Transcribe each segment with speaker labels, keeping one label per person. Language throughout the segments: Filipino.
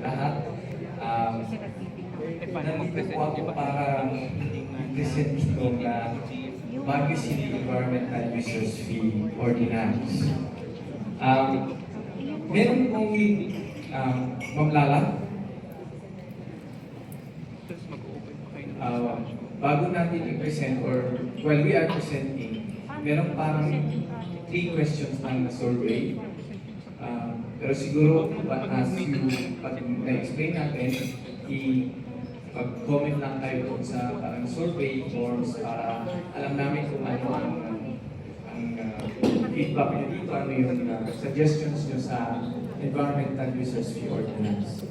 Speaker 1: lahat. Nandito po ako para present itong Baguio City Environmental Users Fee Ordinance. Meron pong Ma'am Lala, bago natin i-present or while we are presenting, meron parang 3 questions lang na survey. Pero siguro, as you, pag na-explain natin, pag-comment lang tayo kung sa parang survey forms para alam namin kung ano ang feedback nyo dito, ano yung suggestions nyo sa Environmental Users Fee Ordinance.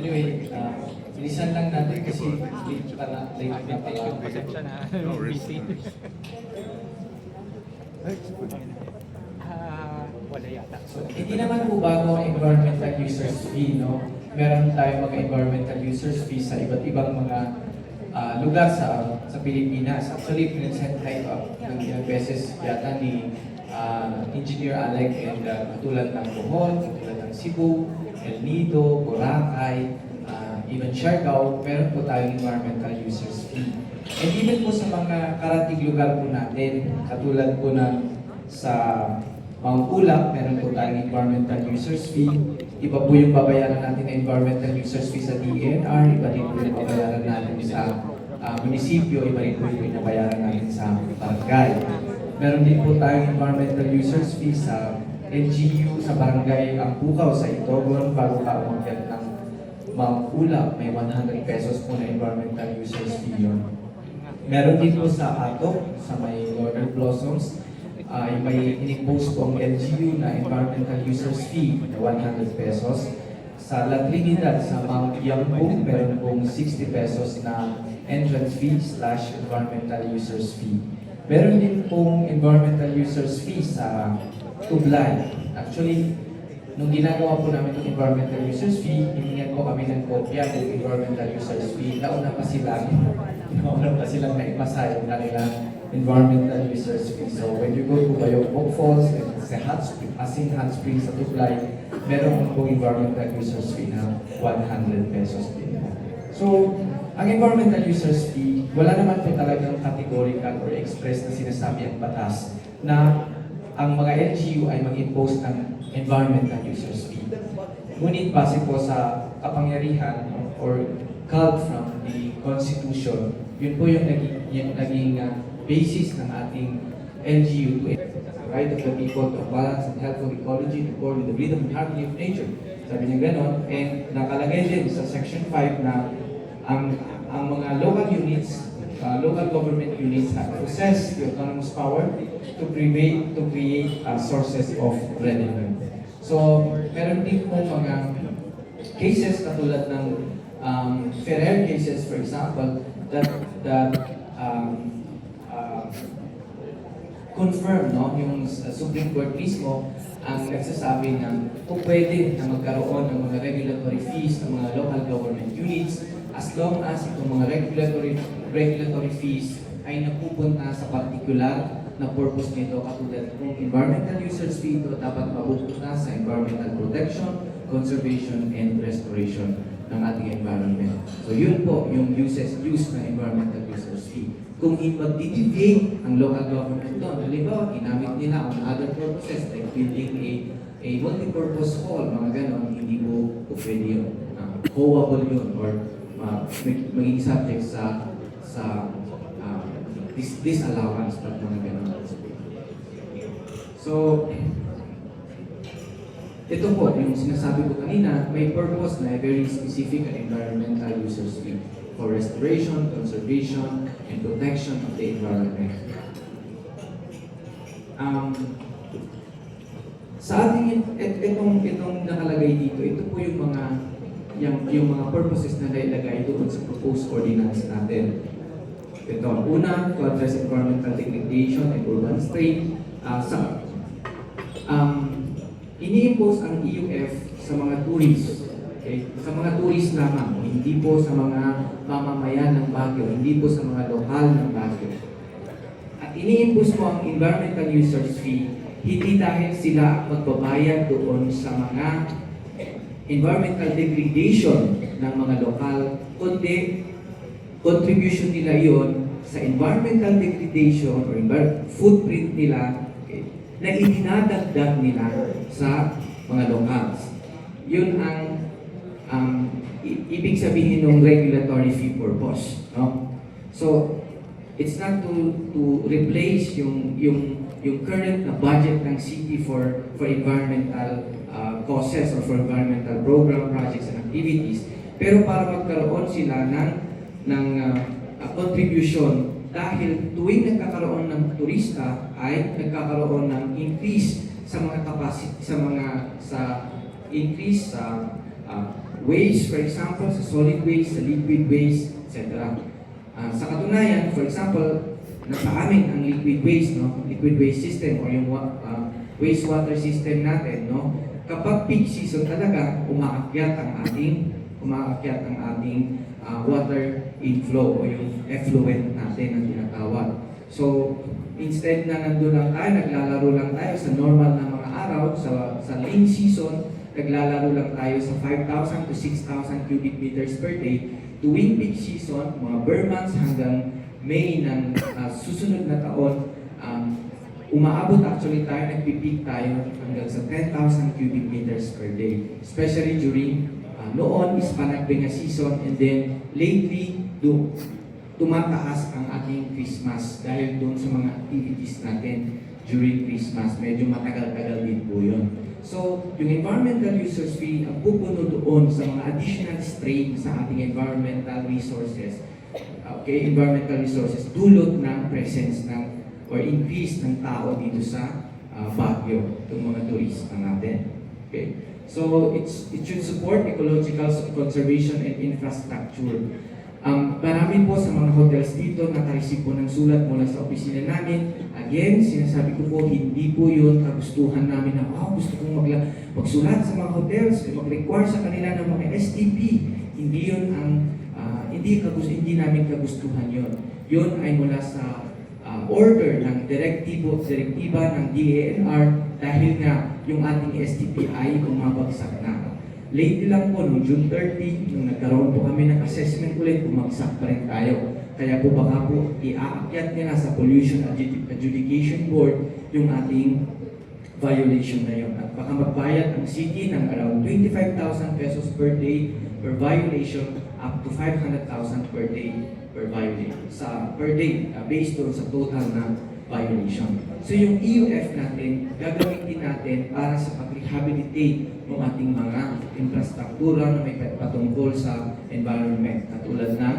Speaker 1: Anyway, bilisan lang natin kasi late na pala.
Speaker 2: Pasensya na. Busy. Wala yata.
Speaker 1: So, hindi naman po bago ang environmental users fee, no? Meron tayong mga environmental users fee sa iba't ibang mga lugar sa Pilipinas. Actually, pinag-send tayo ng ilang beses yata ni Engineer Alec and katulad ng Bohol, katulad ng Cebu, El Nido, Boracay, even Siargao, meron po tayong environmental users fee. And even po sa mga karating lugar po natin, katulad po ng sa Mount Ulap, meron po tayong environmental users fee. Iba po yung babayaran natin na environmental users fee sa DENR, iba din po yung babayaran natin sa munisipyo, iba rin po yung babayaran natin sa barangay. Meron din po tayong environmental users fee sa LGU, sa barangay ang Pukaw, sa Itogon, bago ka umakyat ng Mount Ulap, may 100 pesos po na environmental users fee yun. Meron din po sa Atok, sa may Northern Blossoms, may in-impose po ang LGU na environmental users fee na 100 pesos. Sa La Trinidad, sa Mount Yangpung, meron pong 60 pesos na entrance fee / environmental users fee. Meron din pong environmental users fee sa Tublay. Actually, nung ginagawa po namin itong environmental users fee, hiningan po kami ng kopya ng environmental users fee. Nauna pa silang naipasa yung kanilang environmental users fee. So when you go to Bayokbok Falls and sa Asin Hot Springs sa Tublay, meron pong environmental users fee na 100 pesos din. So, ang environmental users fee, wala naman po talagang categorical or express na sinasabi ang batas na ang mga LGU ay mag-impose ng environmental users fee. Ngunit base po sa kapangyarihan or culled from the Constitution, yun po yung naging basis ng ating LGU to the right of the people to balance and healthful ecology to accord with the rhythm and harmony of nature. Sabi niya gano'n, and nakalagay din sa Section 5 na ang mga local units, local government units have possess the autonomous power to create sources of revenue. So, meron din po mga cases katulad ng Ferrer cases, for example, that confirm, no, yung Supreme Court mismo ang nagsasabi na kung pwede na magkaroon ng mga regulatory fees ng mga local government units as long as itong mga regulatory fees ay napupunta sa particular na purpose nito, katulad ng environmental users fee, ito dapat mapupunta sa environmental protection, conservation, and restoration ng ating environment. So yun po yung use ng environmental users fee. Kung mag-deviate ang local government doon, halimbawa, ginamit nila on other purposes like building a multi-purpose hall, mga ganon, hindi po pwede yun. Hoable yun or maging subject sa disallowance pag mga ganon. So, ito po, yung sinasabi ko kanina, may purpose na very specific and environmental users fee for restoration, conservation, and protection of the environment. Sa ating itong nakalagay dito, ito po yung mga purposes na nailagay doon sa proposed ordinance natin. Ito, una, to address environmental degradation and urban strain. Ini-impose ang EUF sa mga tourists. Okay? Sa mga tourists lamang, hindi po sa mga mamamayan ng Baguio, hindi po sa mga lokal ng Baguio. At ini-impose po ang environmental users fee hindi dahil sila magbabayad doon sa mga environmental degradation ng mga lokal, kundi contribution nila yon sa environmental degradation or footprint nila, okay, na idinadagdag nila sa mga locals. Yun ang ibig sabihin ng regulatory fee purpose, no? So it's not to replace yung current na budget ng city for environmental causes or for environmental program, projects and activities, pero para magkaroon sila ng contribution dahil tuwing nagkakaroon ng turista ay nagkakaroon ng increase sa mga capacity, sa increase sa waste, for example, sa solid waste, sa liquid waste, etc. Sa katunayan, for example, nasa amin ang liquid waste, no? Liquid waste system or yung wastewater system natin, no? Kapag peak season talaga, umaakyat ang ating water inflow o yung effluent natin ang tinatawag. So, instead na nandun lang tayo, naglalaro lang tayo sa normal na mga araw, sa lean season, naglalaro lang tayo sa 5,000 to 6,000 cubic meters per day. Tuwing peak season, mga bare months hanggang May ng susunod na taon, umaabot actually tayo, nagpipeak tayo hanggang sa 10,000 cubic meters per day. Especially during noon is panagbenga season, and then lately tumataas ang ating Christmas dahil doon sa mga activities natin during Christmas. Medyo matagal-tagal din po yun. So, yung environmental users fee ang pupuno doon sa mga additional strain sa ating environmental resources. Okay, environmental resources dulot ng presence ng or increase ng tao dito sa Baguio, itong mga turista natin. Okay. So, it should support ecological conservation and infrastructure. Marami po sa mga hotels dito nakareceive po ng sulat mula sa opisina namin. Again, sinasabi ko po, hindi po yun kagustuhan namin na, gusto kong magsulat sa mga hotels, mag-require sa kanila ng mga STP. Hindi yun ang, hindi namin kagustuhan yun. Yun ay mula sa order ng direktiba ng DANR dahil nga yung ating STP ay bumabagsak na. Lately lang po, noong June 30, nung nagkaroon po kami ng assessment ulit, bumagsak pa rin tayo. Kaya po baka po iaakyat nila sa Pollution Adjudication Board yung ating violation na yun. At baka magbayad ang city ng around 25,000 pesos per day per violation up to 500,000 per day per violation. Per day, based on sa total na violation. So yung EUF natin, gagamitin natin para sa pag-rehabilitate ng ating mga infrastruktura na may patungkol sa environment, katulad ng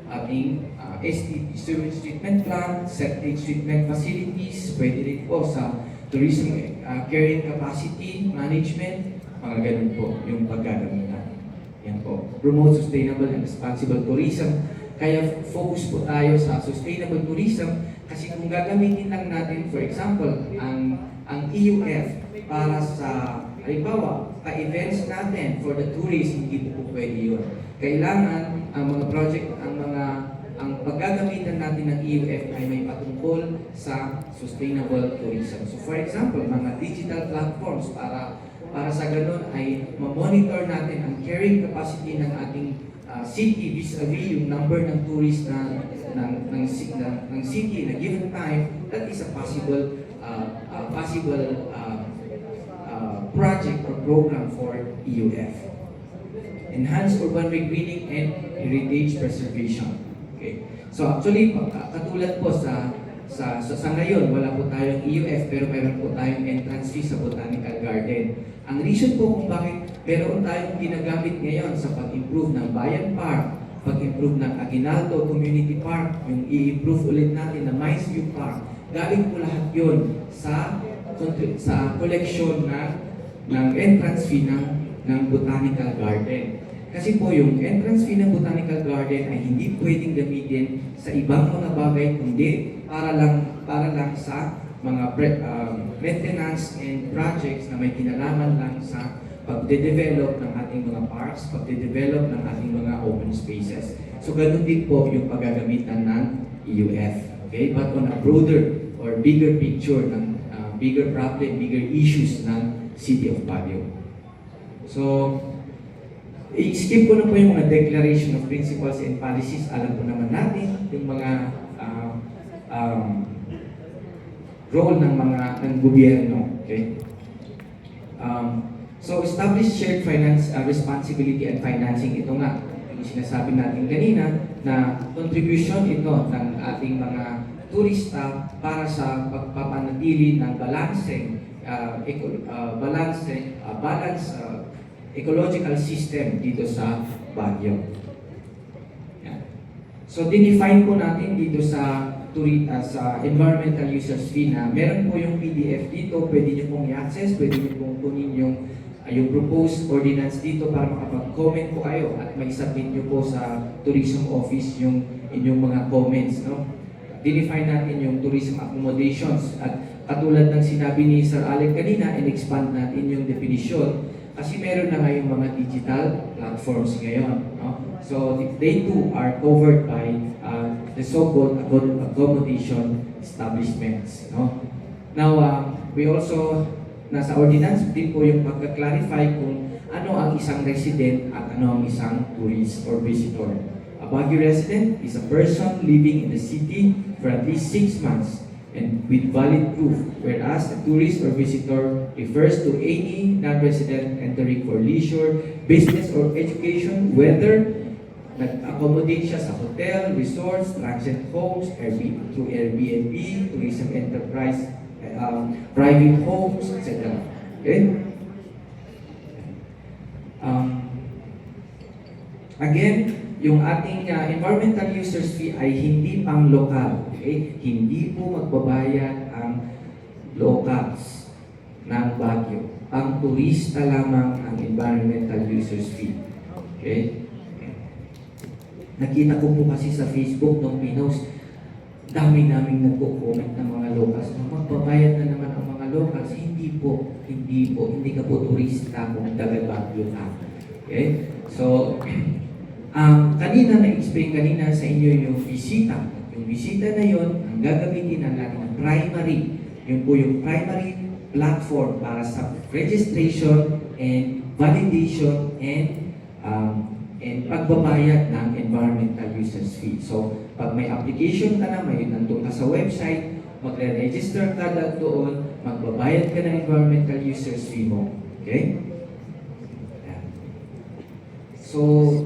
Speaker 1: ating STP, sewage treatment plant, septic treatment facilities, pwede rin po sa tourism carrying capacity management, mga ganun po yung paggagamitan. Yan po. Promote sustainable and responsible tourism. Kaya focus po tayo sa sustainable tourism kasi kung gagamitin lang natin, for example, ang EUF para sa, halimbawa, pa-events natin for the tourists, hindi po pwede yun. Kailangan ang mga project, ang paggagamitan natin ng EUF ay may patungkol sa sustainable tourism. So for example, mga digital platforms para sa ganun ay ma-monitor natin ang carrying capacity ng ating city vis-a-vis yung number ng tourists ng city na given time. That is a possible project or program for EUF. Enhance urban regreening and heritage preservation. Okay. So actually, katulad po sa ngayon, wala po tayong EUF pero meron po tayong entrance fee sa Botanical Garden. Ang reason po kung bakit meron tayong ginagamit ngayon sa pag-improve ng Bayan Park, pag-improve ng Aguinaldo Community Park, yung i-improve ulit natin na Mines View Park, galing po lahat yun sa collection ng entrance fee ng Botanical Garden. Kasi po yung entrance fee ng Botanical Garden ay hindi pwedeng gamitin sa ibang mga bagay kundi para lang sa mga maintenance and projects na may kinalaman lang sa pagde-develop ng ating mga parks, pagde-develop ng ating mga open spaces. So ganun din po yung paggagamitan ng EUF. Okay? But on a broader or bigger picture ng bigger problem, bigger issues ng City of Baguio. So, i-skip ko na po yung mga declaration of principles and policies. Alam po naman natin yung mga role ng gobyerno. Okay? So, establish shared finance responsibility and financing. Ito nga, yung sinasabi natin kanina na contribution ito ng ating mga turista para sa pagpapanatili ng ecological system dito sa Baguio. Yan. So, dinefine po natin dito sa environmental users fee na meron po yung PDF dito, pwede nyo pong i-access, pwede nyo pong kunin yung proposed ordinance dito para makapag-comment po kayo at mag-submit nyo po sa tourism office yung inyong mga comments. No? Dinefine natin yung tourism accommodations at katulad ng sinabi ni Sir Alec kanina, in-expand natin yung definition kasi meron na ngayong mga digital platforms ngayon. No? So they too are covered by the so-called accommodation establishments. No? Now, we also, nasa ordinance din po yung pagka-clarify kung ano ang isang resident at ano ang isang tourist or visitor. A Baguio resident is a person living in the city for at least 6 months and with valid proof, whereas a tourist or visitor refers to any non-resident entering for leisure, business, or education, whether nag-accommodate siya sa hotel, resorts, transient homes, through Airbnb, tourism enterprise, private homes, etc. Okay? Again, yung ating environmental users fee ay hindi pang lokal. Okay? Hindi po magbabayad ang locals ng Baguio. Ang turista lamang ang environmental users fee. Okay? Nakita ko po kasi sa Facebook nung pinost, dami-daming nagko-comment ng mga locals na magbabayad na naman ang mga locals. Hindi ka po turista kung taga-Baguio ka. Okay? So, kanina na-explain kanina sa inyo yung bisita. Yung bisita na yon ang gagamitin ng ating primary. Yun po yung primary platform para sa registration and validation and pagbabayad ng environmental users fee. So, pag may application ka na, may nandun ka sa website, magre-register ka doon, magbabayad ka ng environmental users fee mo. Okay? So,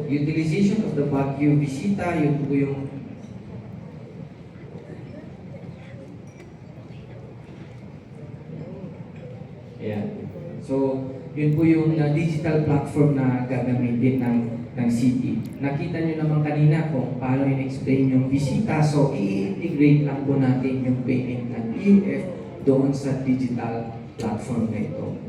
Speaker 1: utilization of the Baguio Visita, yun po yung So, yun po yung digital platform na gagamitin ng city. Nakita nyo naman kanina kung paano in-explain yung Visita. So, i-integrate lang po natin yung payment ng EUF doon sa digital platform na ito.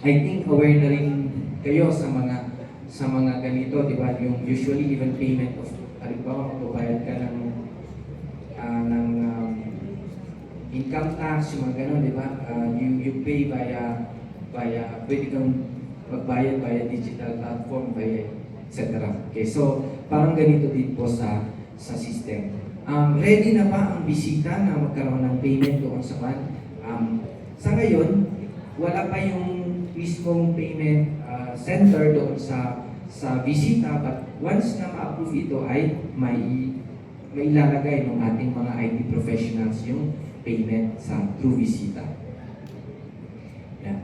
Speaker 1: I think aware na rin kayo sa mga ganito, di ba? Yung usually even payment of, halimbawa, magbabayad ka ng income tax, yung mga gano'n, di ba? You pay via pwede kang magbayad via digital platform, via etc. Okay, so parang ganito din po sa system. Ready na ba ang bisita na magkaroon ng payment doon sa van? Sa ngayon, wala pa yung mismong payment center doon sa bisita, but once na ma-approve ito ay may ilalagay ng ating mga IT professionals yung payment sa through Visita. Yeah.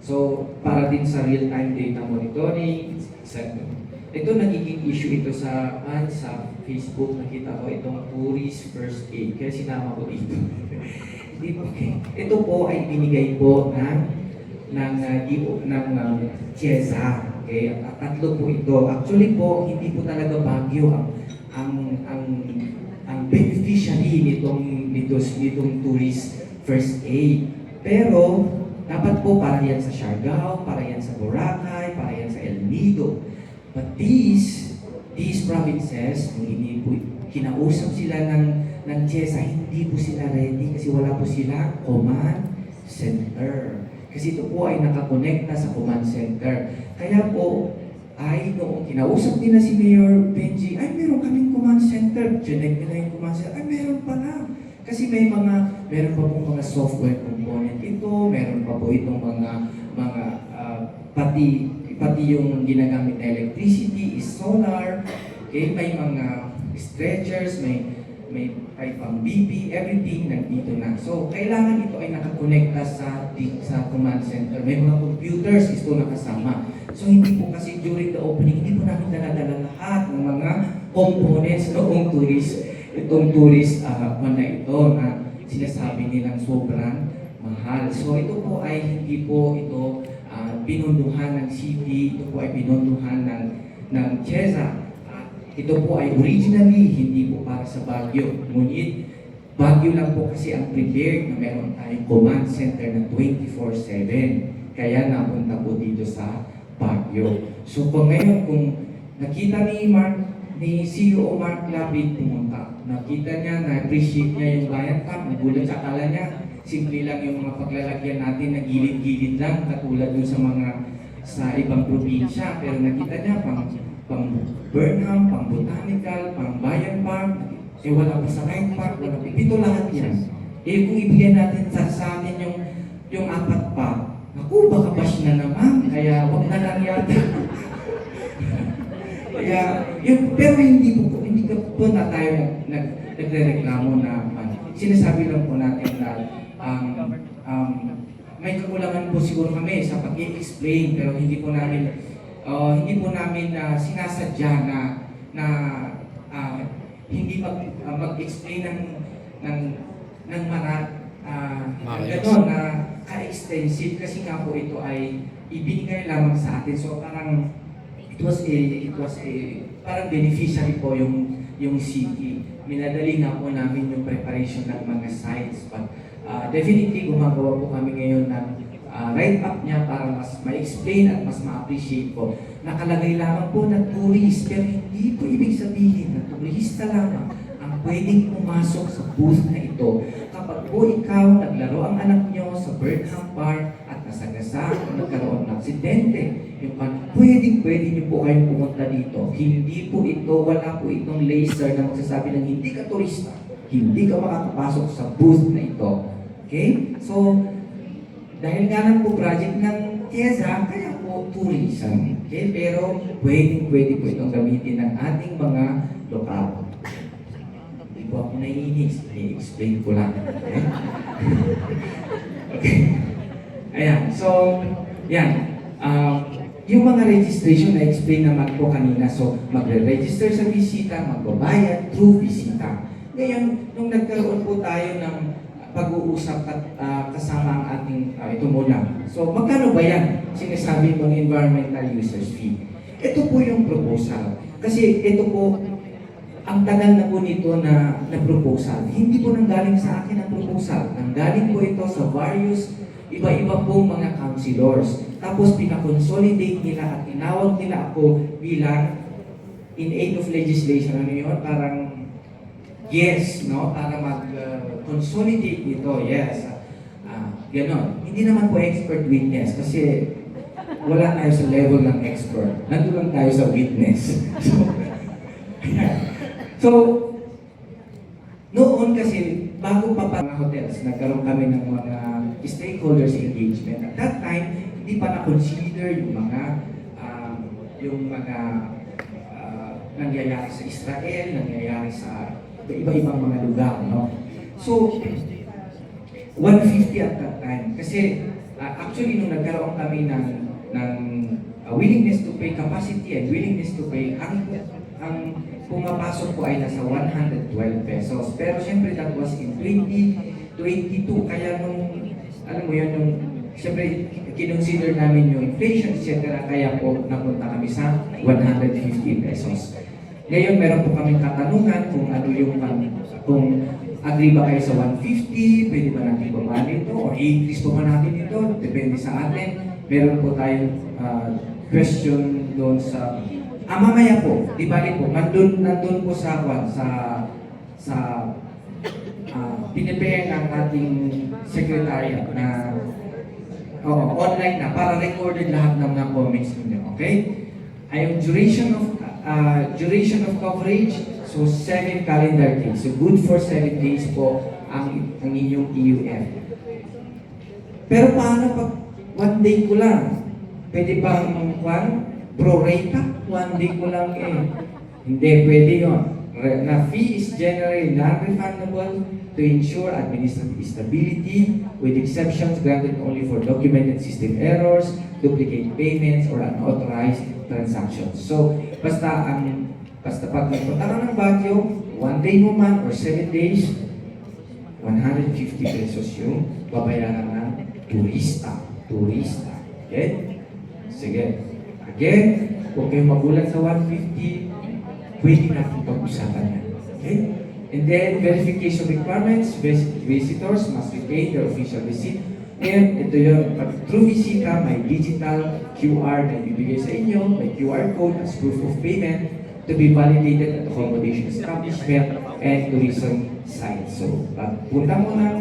Speaker 1: So, para din sa real-time data monitoring, etc. Ito nagiging issue ito sa Facebook. Nakita ko itong tourist first aid. Kaya sinama ko dito. Hindi po, okay. Ito po ay binigay po ng CIESA. Okay? Tatlo po ito. Actually po, hindi po talaga Baguio ang beneficiary nitong tourist first aid. Pero, dapat po para yan sa Siargao, para yan sa Boracay, para yan sa El Nido. But these provinces, nung kinausap sila ng CIESA, hindi po sila ready kasi wala po sila command center.
Speaker 3: Kasi ito po ay nakakonekta sa command center. Kaya po, ay noong kinausap nila si Mayor Benji, ay meron kaming command center. Chinek nila yung command center, ay meron pala. Kasi meron pa pong mga software component ito, meron pa po itong pati yung ginagamit na electricity is solar, okay, may mga stretchers, may pang BP, everything nandito na. So, kailangan ito ay nakakonekta sa command center. May mga computers, ito nakasama. So, hindi po kasi during the opening, hindi po namin dala-dala lahat ng mga components noong itong tourist na ito na sinasabi nilang sobrang mahal. So, ito po ay hindi po ito pinunduhan ng city, ito po ay pinunduhan ng CHESA. Ito po ay originally hindi po para sa Baguio. Ngunit Baguio lang po kasi ang prepared na meron tayong command center na 24/7. Kaya napunta po dito sa Baguio. So kung ngayon kung nakita ni CEO Mark Lapid pumunta, nakita niya, na-appreciate niya yung Bayan Camp, nagulat sa akala niya, simple lang yung mga paglalagyan natin na gilid-gilid lang, katulad dun sa ibang probinsya. Pero nakita niya pang Burnham, pang Botanical, pang Bayan Park, wala pa sa Ride Park, wala pa. Ito lahat yan. Kung ibigyan natin sa atin yung apat pa, naku, baka bash na naman, kaya wag na lang yata. Kaya, pero hindi po na tayo nagre-reklamo na sinasabi lang po natin na may kakulangan po siguro kami sa pag-i-explain, pero hindi po namin sinasadya na hindi mag-explain ng gano'n na ka-extensive kasi nga po ito ay ibinigay lamang sa atin. So parang it was parang beneficiary po yung city. Minadali nga po namin yung preparation ng mga sites. But definitely gumagawa po kami ngayon ng write-up niya para mas ma-explain at mas ma-appreciate po. Nakalagay lamang po na tourist, pero hindi po ibig sabihin na turista lamang ang pwedeng pumasok sa booth na ito. Kapag po ikaw naglaro ang anak niyo sa Burnham Park at nasagasa o nagkaroon ng aksidente, pwede niyo po kayong pumunta dito. Hindi po ito, wala po itong laser na magsasabi ng hindi ka turista, hindi ka makakapasok sa booth na ito. Okay? So, dahil nga lang po project ng TIEZA, kaya po tourism. Okay? Pero pwede po itong gamitin ng ating mga lokal. Hindi po ako naiinis. I-explain ko lang. Okay? Okay. Ayan. So, yan. Yung mga registration na-explain naman po kanina. So, magre-register sa bisita, magbabayad through bisita. Ngayon, nung nagkaroon po tayo ng pag-uusap at kasama ang ating ito muna. So, magkano ba yan? Sinasabi ng environmental users fee. Ito po yung proposal. Kasi ito po, ang tagal na po nito na proposal. Hindi po nanggaling sa akin ang proposal. Nanggaling po ito sa various iba-iba pong mga councilors. Tapos pinakonsolidate nila at tinawag nila ako bilang in aid of legislation. Ano yun? Parang yes, no? Para mag-consolidate nito, yes. Ganon. Hindi naman po expert witness kasi wala tayo sa level ng expert. Nandun lang tayo sa witness. So, noon kasi, bago pa mga hotels, nagkaroon kami ng mga stakeholders engagement. At that time, hindi pa na-consider yung mga nangyayari sa Israel, nangyayari sa iba-ibang mga lugar, no? So, 150 at that time. Kasi, actually, nung nagkaroon kami ng willingness to pay capacity and willingness to pay, ang pumapasok po ay nasa 112 pesos. Pero syempre, that was in 2022. Kaya nung, alam mo yun, nung, syempre, kinonsider namin yung inflation, etc. Kaya po, napunta kami sa 150 pesos. Ngayon, meron po kaming katanungan kung ano yung kung agree ba kayo sa 150, pwede ba natin babaan ito, o i-increase pa ba natin ito, depende sa atin. Meron po tayong question doon sa, mamaya po, di bali po, nandun po sa pinipare ng ating secretariat na Oo, online na, para recorded lahat ng mga comments ninyo, okay? Ay, yung duration of coverage, so 7 calendar days. So good for 7 days po ang inyong EUF. Pero paano pag 1 day ko lang? Pwede bang pro rata? 1 day ko lang eh. Hindi, pwede yun. Na fee is generally non-refundable to ensure administrative stability, with exceptions granted only for documented system errors, duplicate payments, or unauthorized transactions. So, basta pag nagpunta ka ng Baguio, 1 day mo man or 7 days, 150 pesos yung babayaran ng turista. Okay? Sige. Again, kung kayo magulat sa 150, pwede natin pag-usapan yan. Okay? And then, verification requirements, visitors must retain their official receipt. And ito yun, pag through visita, may digital QR na ibibigay sa inyo, may QR code as proof of payment to be validated at accommodation establishment and tourism site. So, pag punta mo ng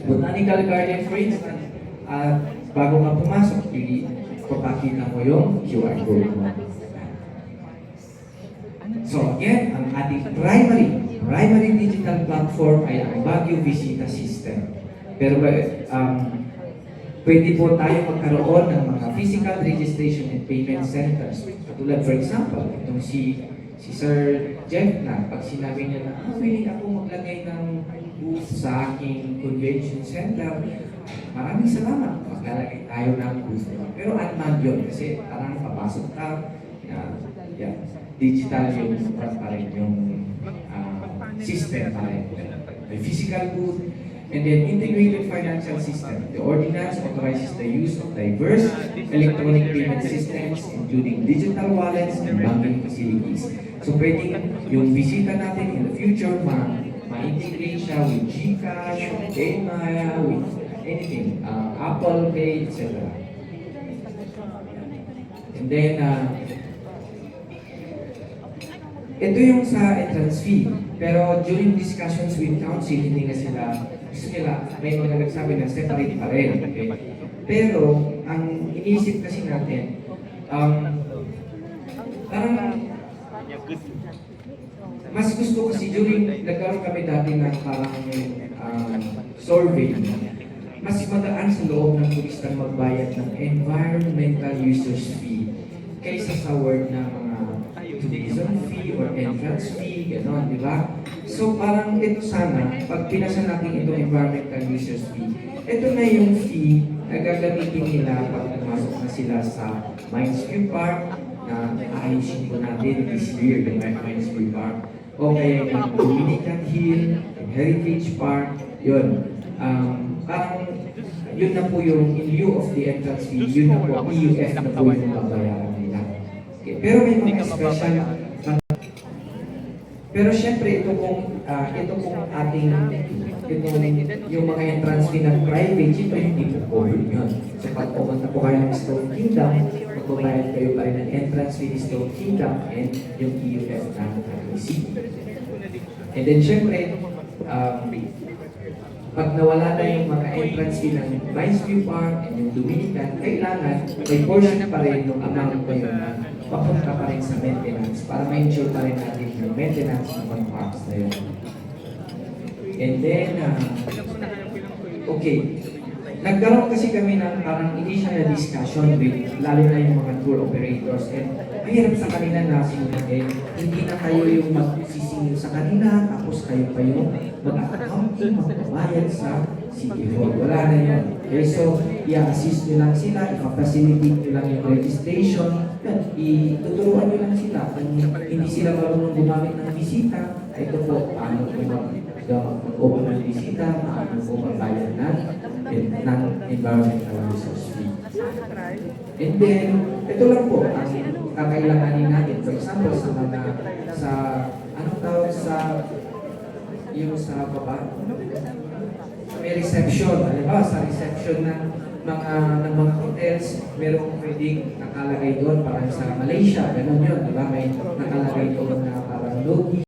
Speaker 3: Botanical Garden, for instance, at bago ka pumasok, ipapakita mo yung QR code mo. So again, ang ating primary digital platform ay ang Baguio Visita System. Pero pwede po tayo magkaroon ng mga physical registration and payment centers. Katulad for example, itong si Sir Jeff na, pag sinabi niya na, willing ako maglagay ng booth sa aking convention center, maraming salamat, maglalagay tayo ng booth. Pero unmanned yun, kasi parang papasok ka, digital yung pa rin yung system pa rin. May physical booth, and then integrated financial system. The ordinance authorizes the use of diverse electronic payment systems, including digital wallets and banking facilities. So pwedeng yung bisita natin in the future, ma-integrate siya with GCash, with Paymaya, with anything, Apple Pay, etc. And then, ito yung sa entrance fee. Pero during discussions with council, hindi na sila, gusto nila, may mga nagsabi na separate pa rin. Okay? Pero, ang iniisip kasi natin, parang, mas gusto kasi during, nagkaroon kami dati ng parang survey, mas magaan sa loob ng turistang magbayad ng environmental users fee kaysa sa word ng mga tourism fee or entrance fee, gano'n, di ba? So parang ito sana, pag pinasa natin itong environmental users fee, ito na yung fee na gagamitin nila pag pumasok na sila sa Mindsview Park, na ayusin ko natin this year, yung Mindsview Park, o kaya yung Dominican Hill, yung Heritage Park, yun. Parang yun na po yung in lieu of the entrance fee, yun na po, EUF na po yung babayaran nila. Okay. Pero may mga special, pero syempre ito pong ating yung mga entrance fee ng private, syempre hindi po covered yun. So pag pumunta po kayo ng Stone Kingdom, magbabayad kayo pa rin ng entrance fee ng Stone Kingdom and yung EUF na receipt. And then syempre, pag nawala na yung mga entrance fee ng Mindsview Park and yung Dominican, kailangan may portion pa rin yung amount pa yun na papunta pa rin sa maintenance para ma-ensure pa rin natin yung maintenance ng mga parks na yun. And then, okay, nagkaroon kasi kami ng parang initial discussion with lalo na yung mga tour operators and mahirap sa kanila na sinabi, hindi na kayo yung magsisingil sa kanila, tapos kayo pa yung mag-accounting, magbabayad sa City Hall. Wala na yun. Okay, so, i-assist nyo lang sila, i-facilitate nyo lang yung registration, ituturuan nyo lang sila. Kung hindi sila marunong gumamit ng bisita, ito po, paano po mag-open ng bisita, paano po magbayad ng environmental resource fee. And then, ito lang po ang kakailanganin natin. For example, anong tawag yung sa baba? May reception. Halimbawa, sa reception ng mga hotels, merong pwedeng nakalagay doon parang sa Malaysia. Ganun yun, di ba? May nakalagay doon na parang logi.